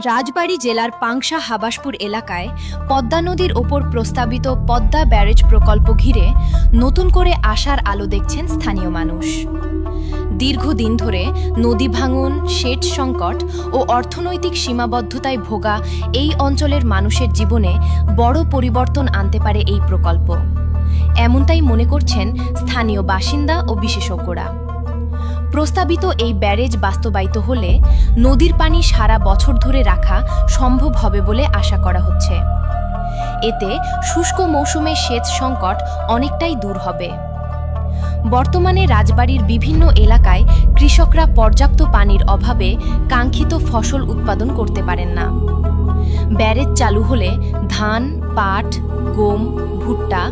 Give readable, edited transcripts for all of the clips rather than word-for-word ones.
রাজবাড়ী জেলার পাংশা হাবাসপুর এলাকায় পদ্মা নদীর ওপর প্রস্তাবিত পদ্মা ব্যারেজ প্রকল্প ঘিরে নতুন করে আশার আলো দেখছেন স্থানীয় মানুষ। দীর্ঘদিন ধরে নদী ভাঙন, সেচ সংকট ও অর্থনৈতিক সীমাবদ্ধতায় ভোগা এই অঞ্চলের মানুষের জীবনে বড় পরিবর্তন আনতে পারে এই প্রকল্প, এমনটাই মনে করছেন স্থানীয় বাসিন্দা ও বিশেষজ্ঞরা। প্রস্তাবিত এই ব্যারেজ বাস্তবায়িত হলে নদীর পানি সারা বছর ধরে রাখা সম্ভব হবে বলে আশা করা হচ্ছে। এতে শুষ্ক মৌসুমে সেচ সংকট অনেকটাই দূর হবে। বর্তমানে রাজবাড়ীর বিভিন্ন এলাকায় কৃষকরা পর্যাপ্ত পানির অভাবে কাঙ্ক্ষিত ফসল উৎপাদন করতে পারেন না। ব্যারেজ চালু হলে ধান, পাট, গম, ভুট্টা,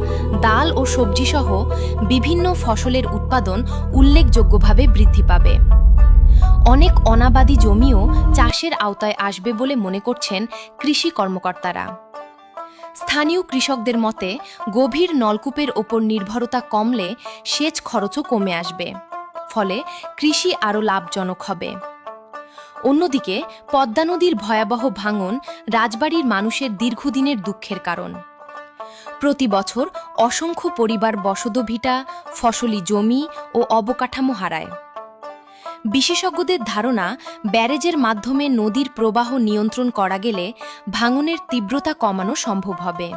ডাল ও সবজিসহ বিভিন্ন ফসলের উৎপাদন উল্লেখযোগ্যভাবে বৃদ্ধি পাবে। অনেক অনাবাদি জমিও চাষের আওতায় আসবে বলে মনে করছেন কৃষি কর্মকর্তারা। স্থানীয় কৃষকদের মতে গভীর নলকূপের ওপর নির্ভরতা কমলে সেচ খরচও কমে আসবে, ফলে কৃষি আরও লাভজনক হবে। অন্যদিকে পদ্মা নদীর ভয়াবহ ভাঙন রাজবাড়ীর মানুষের দীর্ঘদিনের দুঃখের কারণ। প্রতি বছর অসংখ্য পরিবার বসতভিটা, ফসলি জমি ও অবকাঠামো হারায়। বিশেষজ্ঞদের ধারণা, ব্যারেজের মাধ্যমে নদীর প্রবাহ নিয়ন্ত্রণ করা গেলে ভাঙনের তীব্রতা কমানো সম্ভব হবে।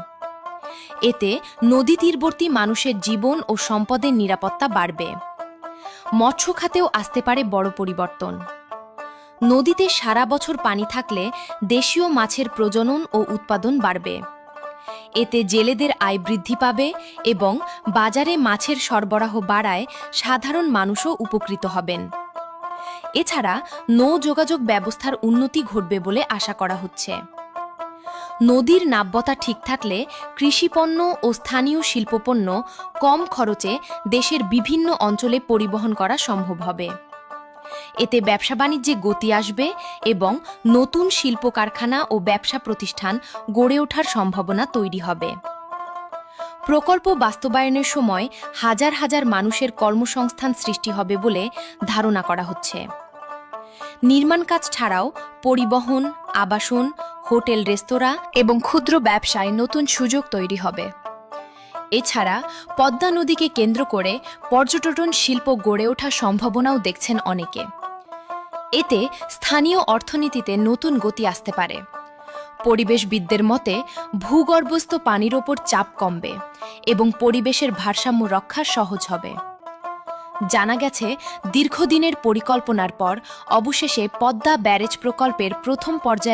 এতে নদী তীরবর্তী মানুষের জীবন ও সম্পদের নিরাপত্তা বাড়বে। মৎস্য খাতেও আসতে পারে বড় পরিবর্তন। নদীতে সারা বছর পানি থাকলে দেশীয় মাছের প্রজনন ও উৎপাদন বাড়বে। এতে জেলেদের আয় বৃদ্ধি পাবে এবং বাজারে মাছের সরবরাহ বাড়ায় সাধারণ মানুষও উপকৃত হবেন। এছাড়া নৌ যোগাযোগ ব্যবস্থার উন্নতি ঘটবে বলে আশা করা হচ্ছে। নদীর নাব্যতা ঠিক থাকলে কৃষিপণ্য ও স্থানীয় শিল্পপণ্য কম খরচে দেশের বিভিন্ন অঞ্চলে পরিবহন করা সম্ভব হবে। এতে ব্যবসা বাণিজ্যে গতি আসবে এবং নতুন শিল্প কারখানা ও ব্যবসা প্রতিষ্ঠান গড়ে ওঠার সম্ভাবনা তৈরি হবে। প্রকল্প বাস্তবায়নের সময় হাজার হাজার মানুষের কর্মসংস্থান সৃষ্টি হবে বলে ধারণা করা হচ্ছে। নির্মাণ কাজ ছাড়াও পরিবহন, আবাসন, হোটেল, রেস্তোরাঁ এবং ক্ষুদ্র ব্যবসায় নতুন সুযোগ তৈরি হবে। এছাড়া পদ্মা নদীকে কেন্দ্র করে পর্যটন শিল্প গড়ে ওঠার সম্ভাবনাও দেখছেন অনেকে। এতে স্থানীয় অর্থনীতিতে নতুন গতি আসতে পারে। পরিবেশবিদদের মতে ভূগর্ভস্থ পানির ওপর চাপ কমবে এবং পরিবেশের ভারসাম্য রক্ষা সহজ হবে। জানা গেছে, দীর্ঘদিনের পরিকল্পনার পর অবশেষে পদ্মা ব্যারেজ প্রকল্পের প্রথম পর্যায়ের